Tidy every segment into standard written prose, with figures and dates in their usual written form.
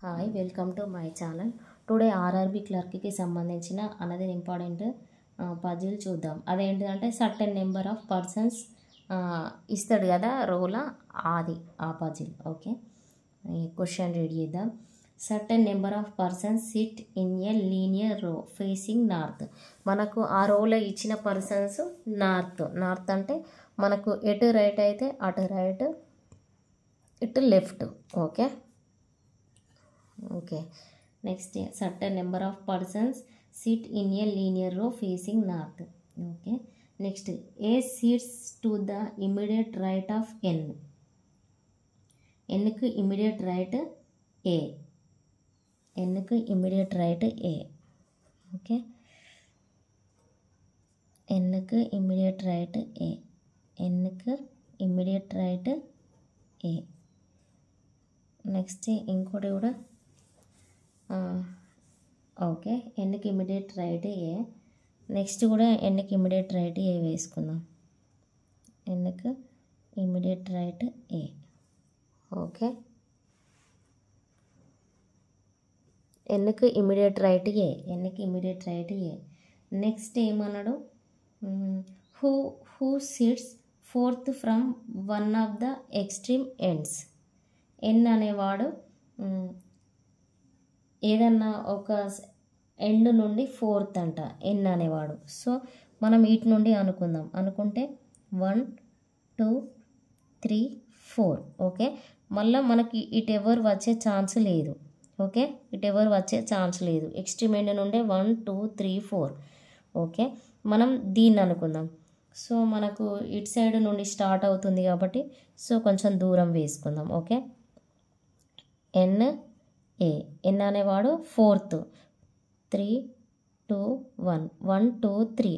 Hi welcome to my channel. Today RRB క్లర్క్కి సంబంధించిన another important puzzle చూద్దాం. అదేంటిదంటే సర్టెన్ నెంబర్ ఆఫ్ పర్సన్స్ ఇస్తాడు కదా రోలా, అది ఆ పజిల్. ఓకే, ఈ క్వశ్చన్ రీడ్ చేద్దాం. Certain number of persons sit in a linear row facing north. మనకు ఆ రోలో ఇచ్చిన పర్సన్స్ నార్త్ అంటే మనకు ఎటు రైట్ అయితే అటు రైట్, ఇటు left. Okay, next certain number of persons sit in a linear row facing north. Okay, next A sits to the immediate right of N. Nకు immediate right A. Nకు immediate right A. Okay, Nకు immediate right A. Nకు immediate right A. Next ఇంకోటి కూడా okay, ఎన్కి immediate right A. Next కూడా ఎన్కి immediate right A వేసుకుందాం. ఎన్కి ఇమిడియట్ రైట్ ఏ. ఓకే, ఎన్కి ఇమిడియట్ రైట్ ఏ. ఎన్కి ఇమిడియట్ రైట్ ఏ. నెక్స్ట్ ఏమన్నాడు, who sits fourth from one of the extreme ends. ఎన్ అనేవాడు ఏదన్నా ఒక ఎండ్ నుండి ఫోర్త్ అంట ఎన్ అనేవాడు. సో మనం వీటి నుండి అనుకుంటే 1 2 3 4. ఓకే, మళ్ళీ మనకి ఇటు ఎవరు వచ్చే ఛాన్స్ లేదు. ఓకే, ఇటు ఎవరు వచ్చే ఛాన్స్ లేదు. ఎక్స్ట్రీమ్ ఎండ్ నుండే 1 2 3 4. ఓకే, మనం దీన్ని అనుకుందాం. సో మనకు ఇటు సైడ్ నుండి స్టార్ట్ అవుతుంది కాబట్టి సో కొంచెం దూరం వేసుకుందాం. ఓకే, ఎన్ అనేవాడు ఫోర్త్, 3 2 1 1 2 3.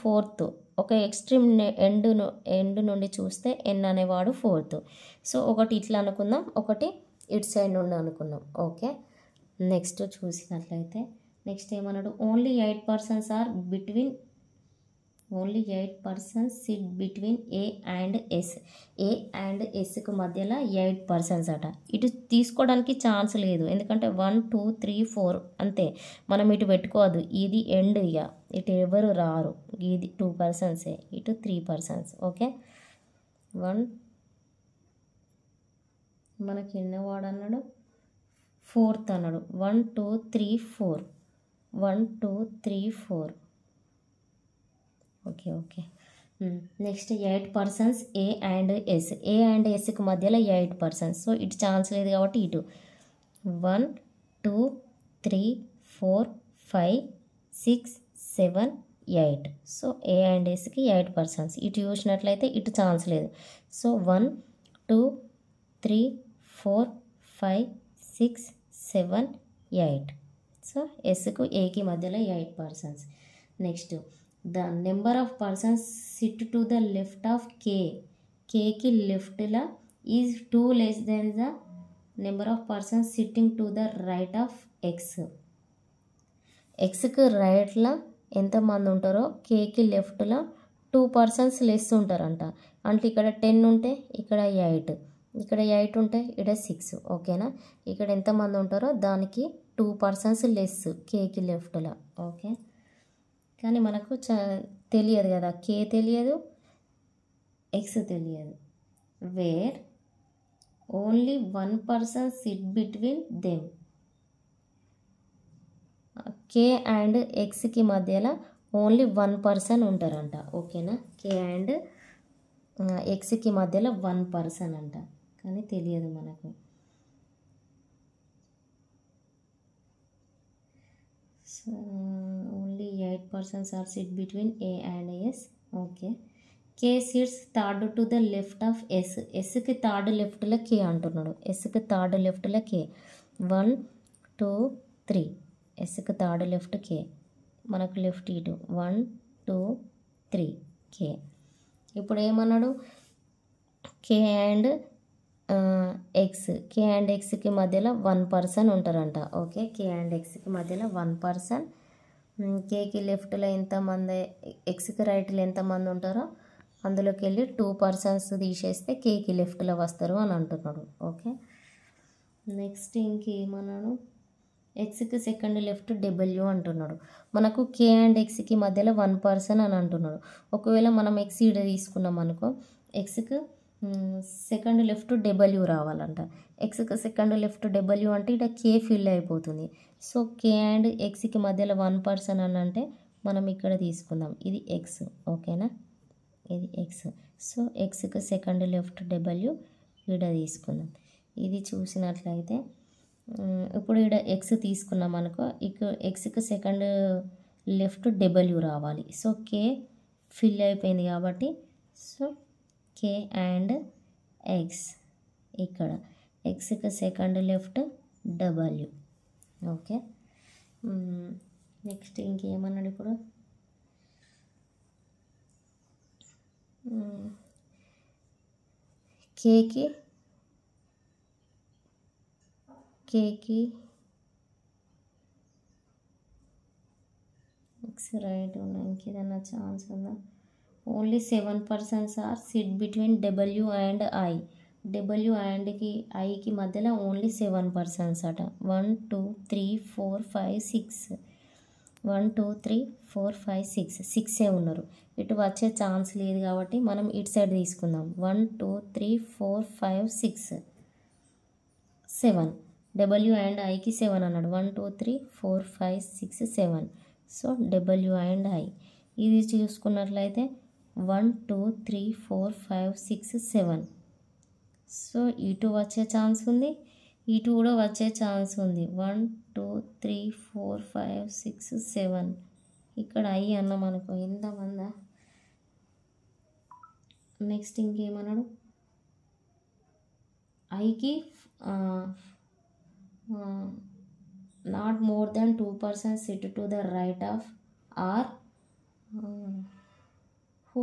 ఫోర్త్ ఒక ఎక్స్ట్రీమ్ ఎండ్ నుండి చూస్తే ఎన్ అనేవాడు ఫోర్త్. సో ఒకటి ఇట్లా అనుకుందాం, ఒకటి ఇటు సైడ్ నుండి అనుకున్నాం. ఓకే, నెక్స్ట్ చూసినట్లయితే నెక్స్ట్ ఏమన్నాడు, only 8 persons sit between A and S. A and ఎస్కు మధ్యలో 8 persons అట. ఇటు తీసుకోవడానికి ఛాన్స్ లేదు, ఎందుకంటే 1 2 3 4 అంతే. మనం ఇటు పెట్టుకోవద్దు, ఇది ఎండ్. ఇక ఇటు ఎవరు రారు, ఇది 2 persons, ఇటు 3 persons. ఓకే, 1 మనకి ఎన్నవాడు అన్నాడు, ఫోర్త్ అన్నాడు. 1 2 3 4 1 2 3 4. Okay, next 8 persons A and S. A and ఎస్కి మధ్యలో 8 persons. సో ఇటు ఛాన్స్ లేదు కాబట్టి ఇటు 1 2 3 4 5 6 7 8. సో ఏ అండ్ ఎస్కి 8 persons. ఇటు చూసినట్లయితే ఇటు ఛాన్స్ లేదు. సో 1 2 3 4 5 6 7 8. సో ఎస్కు ఏకి మధ్యలో 8 persons. Next the number of persons sit to the left of K. కేకి లెఫ్ట్లో is 2 less than the number of persons sitting to the right of X. ఎక్స్కి రైట్లో ఎంతమంది ఉంటారో కేకి లెఫ్ట్లో 2 persons లెస్ ఉంటారంట. అంటే ఇక్కడ 10 ఉంటే ఇక్కడ 8, ఇక్కడ 8 ఉంటే ఇక్కడ 6. ఓకేనా, ఇక్కడ ఎంతమంది ఉంటారో దానికి 2 persons లెస్ కేకి లెఫ్ట్లో. ఓకే, కానీ మనకు తెలియదు కదా, కే తెలియదు, ఎక్స్ తెలియదు. Where only 1 person sit between them. K and ఎక్స్కి మధ్యలో ఓన్లీ 1 person ఉంటారంట. ఓకేనా, కే అండ్ ఎక్స్కి మధ్యలో 1 person అంట, కానీ తెలియదు మనకు. Only 8 persons are sit between A and S. Okay, K sits third to the left of S. ఎస్కి థర్డ్ లెఫ్ట్లో కే అంటున్నాడు. ఎస్కి థర్డ్ లెఫ్ట్లో కే 1 2 3. ఎస్కి థర్డ్ లెఫ్ట్ కే, మనకు లెఫ్ట్ ఇటు 1 2 3 కే. ఇప్పుడు ఏమన్నాడు, K and X. K and ఎక్స్కి మధ్యలో 1 person ఉంటారంట. ఓకే, కే అండ్ ఎక్స్కి మధ్యలో 1 person. కేకి లెఫ్ట్లో ఎంతమంది, ఎక్స్కి రైట్లో ఎంతమంది ఉంటారో అందులోకి వెళ్ళి 2 persons తీసేస్తే కేకి లెఫ్ట్లో వస్తారు అని అంటున్నాడు. ఓకే, నెక్స్ట్ ఇంకేమన్నాడు, ఎక్స్కి సెకండ్ లెఫ్ట్ డబ్ల్యూ అంటున్నాడు. మనకు కే అండ్ ఎక్స్కి మధ్యలో 1% అని అంటున్నాడు. ఒకవేళ మనం ఎక్స్ ఈడ తీసుకున్నాం అనుకో, ఎక్స్కి సెకండ్ లెఫ్ట్ డబ్ల్యూ రావాలంట. ఎక్స్కి సెకండ్ లెఫ్ట్ డబ్ల్యూ అంటే ఇక్కడ కే ఫిల్ అయిపోతుంది. సో కే అండ్ ఎక్స్కి మధ్యలో 1% అని అంటే మనం ఇక్కడ తీసుకుందాం, ఇది ఎక్స్. ఓకేనా, ఇది ఎక్స్. సో ఎక్స్కి సెకండ్ లెఫ్ట్ డబ్ల్యూ ఈడ తీసుకుందాం. ఇది చూసినట్లయితే ఇప్పుడు ఇక్కడ ఎక్స్ తీసుకున్నాం అనుకో, ఇక్కడ ఎక్స్కి సెకండ్ లెఫ్ట్ డబ్ల్యూ రావాలి. సో కే ఫిల్ అయిపోయింది కాబట్టి సో కే అండ్ ఎక్స్, ఇక్కడ ఎక్స్కి second left W. Okay, next ఇంకేమన్నాడు ఇప్పుడు, కేకి ఎక్స్ రైట్ ఉన్నా, ఇంకేదన్నా ఛాన్స్ ఉందా? Only 7% are sit between W and I. W అండ్కి ఐకి మధ్యలో ఓన్లీ 7% అట. 1 2 3 4 5 6 1 2 3 4 5 6 6 ఉన్నారు. ఇటు వచ్చే ఛాన్స్ లేదు కాబట్టి మనం ఇటు సైడ్ తీసుకుందాం. 1 2 3 4 5 6 7. డబ్ల్యూ అండ్ ఐకి 7 అన్నాడు. 1 2 3 4 5 6 7. సో డబ్ల్యూ అండ్ ఐ ఇది చూసుకున్నట్లయితే 1 2 3 4 5 6 7. సో ఇటు వచ్చే ఛాన్స్ ఉంది, ఇటు కూడా వచ్చే ఛాన్స్ ఉంది. 1 2 3 4 5 6 7. ఇక్కడ ఐ అన్నాం అనుకో, ఎంతమందా? నెక్స్ట్ ఇంకేమన్నాడు, ఐకి not more than 2% sit to the right of R who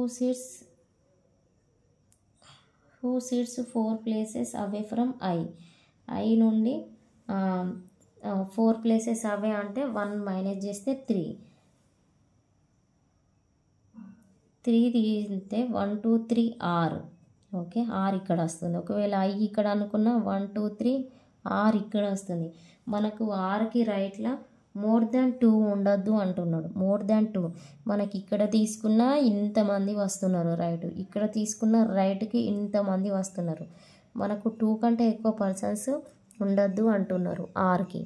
sits 4 places away from I. I నుండి 4 places away అంటే 1 మైనస్ చేస్తే 3 తీస్తే 1 2 3 ఆర్. ఓకే, ఆర్ ఇక్కడ వస్తుంది. ఒకవేళ ఐ ఇక్కడ అనుకున్న 1 2 3 ఆర్ ఇక్కడ వస్తుంది. మనకు ఆర్కి రైట్లో మోర్ దాన్ 2 ఉండద్దు అంటున్నాడు. మోర్ దాన్ 2 మనకి ఇక్కడ తీసుకున్న ఇంతమంది వస్తున్నారు రైట్, ఇక్కడ తీసుకున్న రైట్కి ఇంతమంది వస్తున్నారు. మనకు 2 కంటే ఎక్కువ పర్సన్స్ ఉండద్దు అంటున్నారు ఆర్కి.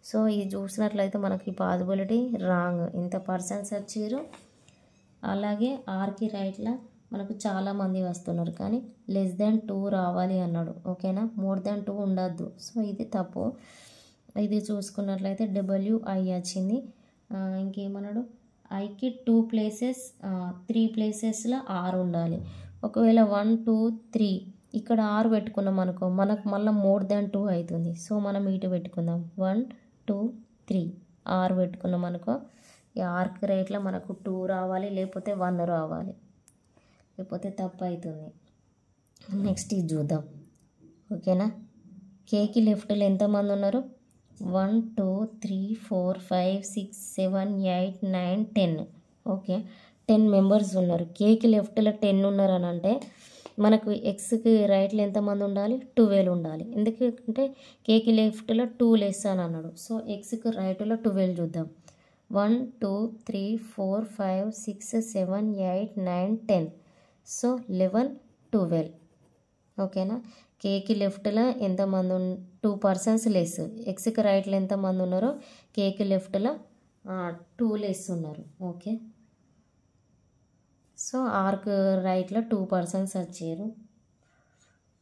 సో ఇది చూసినట్లయితే మనకి పాసిబిలిటీ రాంగ్. ఇంత పర్సన్స్ వచ్చారు, అలాగే ఆర్కి రైట్లో మనకు చాలామంది వస్తున్నారు, కానీ లెస్ దాన్ 2 రావాలి అన్నాడు. ఓకేనా, మోర్ దాన్ 2 ఉండద్దు. సో ఇది తప్పు. ఇది చూసుకున్నట్లయితే డబ్ల్యూఐ వచ్చింది. ఇంకేమన్నాడు, ఐకి 2 ప్లేసెస్ 3 ప్లేసెస్లో ఆర్ ఉండాలి. ఒకవేళ 1 2 3 ఇక్కడ ఆర్ పెట్టుకున్నాం అనుకో, మనకు మళ్ళీ మోర్ దాన్ 2 అవుతుంది. సో మనం ఇటు పెట్టుకుందాం. 1 2 3 ఆర్ పెట్టుకున్నాం అనుకో, ఈ ఆర్క్ రేట్లో మనకు 2 రావాలి, లేకపోతే 1 రావాలి, లేకపోతే తప్పు అవుతుంది. నెక్స్ట్ ఇది చూద్దాం. ఓకేనా, కేకి లెఫ్ట్లో ఎంతమంది ఉన్నారు? 1 2 3 4 5 6 7 8 9 10. ఓకే, 10 మెంబర్స్ ఉన్నారు. కేకి లెఫ్ట్లో 10 ఉన్నారు అని అంటే మనకు ఎక్స్కి రైట్లో ఎంతమంది ఉండాలి? 12 ఉండాలి. ఎందుకంటే కేకి లెఫ్ట్లో 2 లెస్ అని అన్నాడు. సో ఎక్స్కి రైట్లో 12 చూద్దాం. 1 2 3 4 5 6 7 8 9 10. సో 11 12. ఓకేనా, కేకి లెఫ్ట్లో ఎంతమంది 2% లెస్, ఎక్స్కి రైట్లో ఎంతమంది ఉన్నారో కేకి లెఫ్ట్లో 2 లెస్ ఉన్నారు. ఓకే, సో ఆర్క్ రైట్లో 2% వచ్చారు.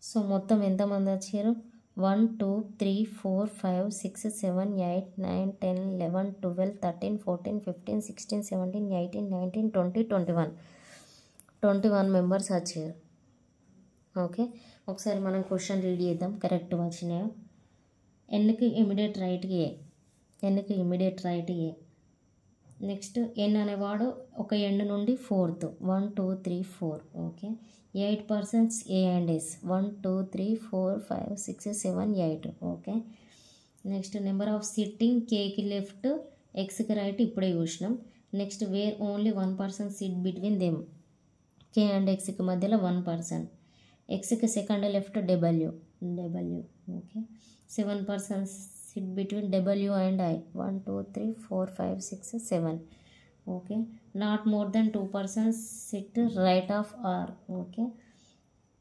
సో మొత్తం ఎంతమంది వచ్చారు? 1 2 3 4 5 6 7 8 9 10 11 12 13 14 15 16 17 18 19 20 21 మెంబర్స్ వచ్చారు. ఓకే, ఒకసారి మనం క్వశ్చన్ రీడ్ చేద్దాం, కరెక్ట్ వచ్చినాయో. ఎన్కి ఇమీడియట్ రైట్ ఏ, ఎన్కి immediate right A. Next N అనేవాడు ఒక ఎండ్ నుండి 4th 1 2 3 4. Okay, 8% A and S 1 2 3 4 5 6 7 8. Okay, next number of sitting కేకి లెఫ్ట్ ఎక్స్కి రైట్ ఇప్పుడే చూసినాం. Next where only 1% sit between them, K and ఎక్స్కి మధ్యలో 1%. ఎక్స్కి second left W. Okay 7 persons sit between W and I. 1 2 3 4 5 6 7. Okay, not more than 2 persons sit right of R. Okay,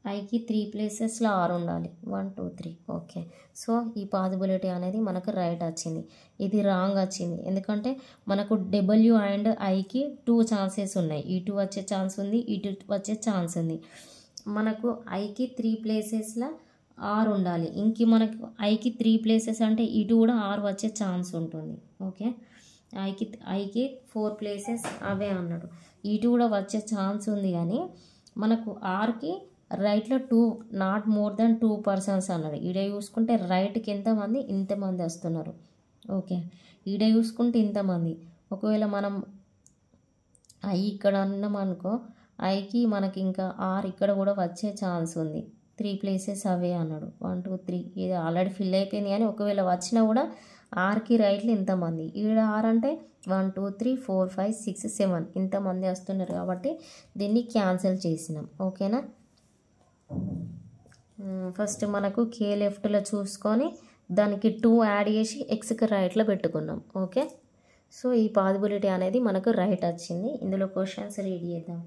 ఐకి 3 ప్లేసెస్లో are ఉండాలి 1 2 3. Okay, so ఈ possibility అనేది మనకు right వచ్చింది. ఇది రాంగ్ వచ్చింది ఎందుకంటే మనకు డబ్ల్యూ అండ్ ఐకి 2 ఛాన్సెస్ ఉన్నాయి. ఇటు వచ్చే ఛాన్స్ ఉంది, ఇటు వచ్చే ఛాన్స్ ఉంది. మనకు ఐకి 3 ప్లేసెస్లో ఆర్ ఉండాలి. ఇంక మనకు ఐకి 3 ప్లేసెస్ అంటే ఇటు కూడా ఆర్ వచ్చే ఛాన్స్ ఉంటుంది. ఓకే, ఐకి 4 ప్లేసెస్ అవే అన్నాడు. ఇటు కూడా వచ్చే ఛాన్స్ ఉంది కానీ మనకు ఆర్కి రైట్లో 2 నాట్ మోర్ దెన్ 2 persons అన్నాడు. ఈడ చూసుకుంటే రైట్కి ఎంతమంది ఇంతమంది వస్తున్నారు. ఓకే, ఈడ చూసుకుంటే ఇంతమంది. ఒకవేళ మనం ఐ ఇక్కడ అన్నాం అనుకో, ఐకి మనకి ఇంకా ఆర్ ఇక్కడ కూడా వచ్చే ఛాన్స్ ఉంది. 3 ప్లేసెస్ అవే అన్నాడు. 1 2 3 ఇది ఆల్రెడీ ఫిల్ అయిపోయింది కానీ ఒకవేళ వచ్చినా కూడా ఆర్కి రైట్లో ఇంతమంది. ఈడ ఆర్ అంటే 1 2 3 4 5 6 7 ఇంతమంది వస్తున్నారు కాబట్టి దీన్ని క్యాన్సిల్ చేసినాం. ఓకేనా, ఫస్ట్ మనకు కే లెఫ్ట్లో చూసుకొని దానికి 2 యాడ్ చేసి ఎక్స్కి రైట్లో పెట్టుకున్నాం. ఓకే, సో ఈ పాసిబిలిటీ అనేది మనకు రైట్ వచ్చింది. ఇందులో క్వశ్చన్స్ రీడ్ చేద్దాం.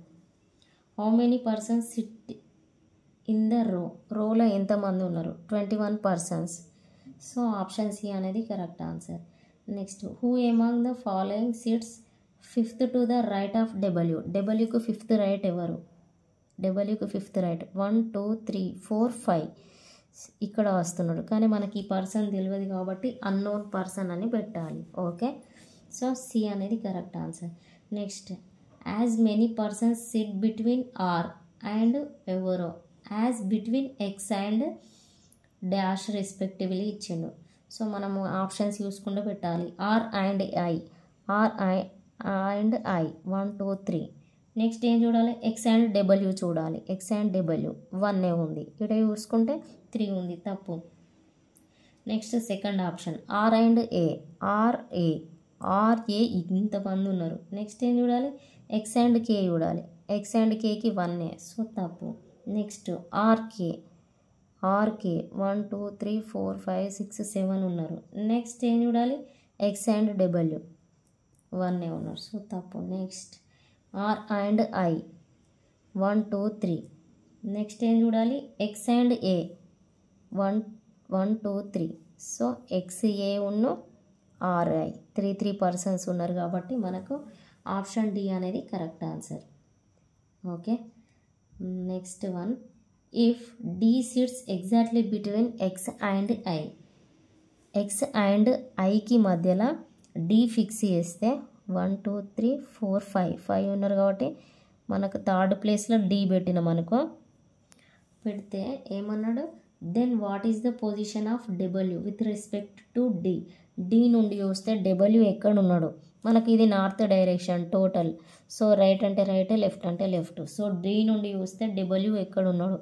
How many persons sit in the రోలో ఎంతమంది ఉన్నారు? 21 persons. సో ఆప్షన్ సి అనేది correct answer. Next, who among the following sits 5th to the right of W? డబ్ల్యూకు 5th రైట్ ఎవరు? డబ్ల్యూకి 5th రైట్ 1 2 3 4 5 ఇక్కడ వస్తున్నాడు కానీ మనకి ఈ పర్సన్ తెలియదు కాబట్టి అన్నోన్ పర్సన్ అని పెట్టాలి. ఓకే, సో సి అనేది correct answer. Next, as many persons sit between R and ఎవరో as between X and dash respectively ఇచ్చిండు. సో మనము ఆప్షన్స్ చూసుకుంటూ పెట్టాలి. R and I, R and I 1 2 3. Next ఏం చూడాలి? ఎక్స్ అండ్ డబ్ల్యూ చూడాలి. ఎక్స్ అండ్ డబ్ల్యూ 1 ఉంది, ఇక్కడ చూసుకుంటే 3 ఉంది, తప్పు. Next second option R and A, R A ఇంతమంది ఉన్నారు. నెక్స్ట్ ఏం చూడాలి? ఎక్స్ అండ్ కే చూడాలి. ఎక్స్ అండ్ కేకి 1, సో తప్పు. నెక్స్ట్ ఆర్కే 1 2 3 4 5 6 7 ఉన్నారు. నెక్స్ట్ ఏం చూడాలి? ఎక్స్ అండ్ డబ్ల్యూ 1 ఉన్నారు, సో తప్పు. Next R and I 1 2 3. Next ఏం చూడాలి? X and A 1 2 3. So X A ఉన్ను ఆర్ఐ 3 persons ఉన్నారు కాబట్టి మనకు ఆప్షన్ డి అనేది correct answer. Okay, next one, if D sits exactly between X and I, X and ఐకి మధ్యలో డి ఫిక్స్ చేస్తే 1 2 3 4 5 ఉన్నారు కాబట్టి మనకు 3rd ప్లేస్లో డి పెట్టినాం అనుకో. పెడితే ఏమన్నాడు? Then what is the position of W with respect to D? D నుండి చూస్తే డబ్ల్యూ ఎక్కడ ఉన్నాడు? మనకి ఇది north direction total, so right అంటే రైట్, లెఫ్ట్ అంటే లెఫ్ట్. సో డి నుండి చూస్తే డబ్ల్యూ ఎక్కడ ఉన్నాడు?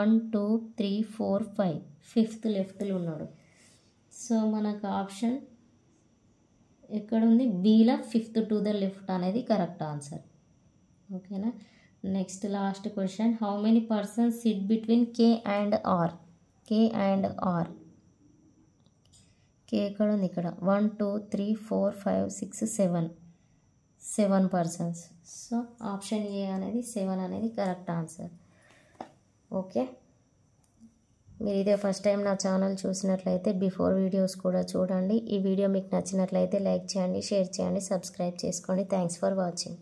1 2 3 4 5 5th లెఫ్ట్లో ఉన్నాడు. సో మనకు ఆప్షన్ ఎక్కడుంది? బీలో 5th టు ద లెఫ్ట్ అనేది కరెక్ట్ ఆన్సర్. ఓకేనా, next last question, how many persons sit between K and R? K and R, K ఎక్కడ ఉంది? ఇక్కడ 1 2 3 4 5 6 7 persons. సో ఆప్షన్ ఏ అనేది 7 అనేది కరెక్ట్ ఆన్సర్. ఓకే, మీరు ఇదే ఫస్ట్ టైం నా ఛానల్ చూసినట్లయితే బిఫోర్ వీడియోస్ కూడా చూడండి. ఈ వీడియో మీకు నచ్చినట్లయితే లైక్ చేయండి, షేర్ చేయండి, సబ్స్క్రైబ్ చేసుకోండి. Thanks for watching.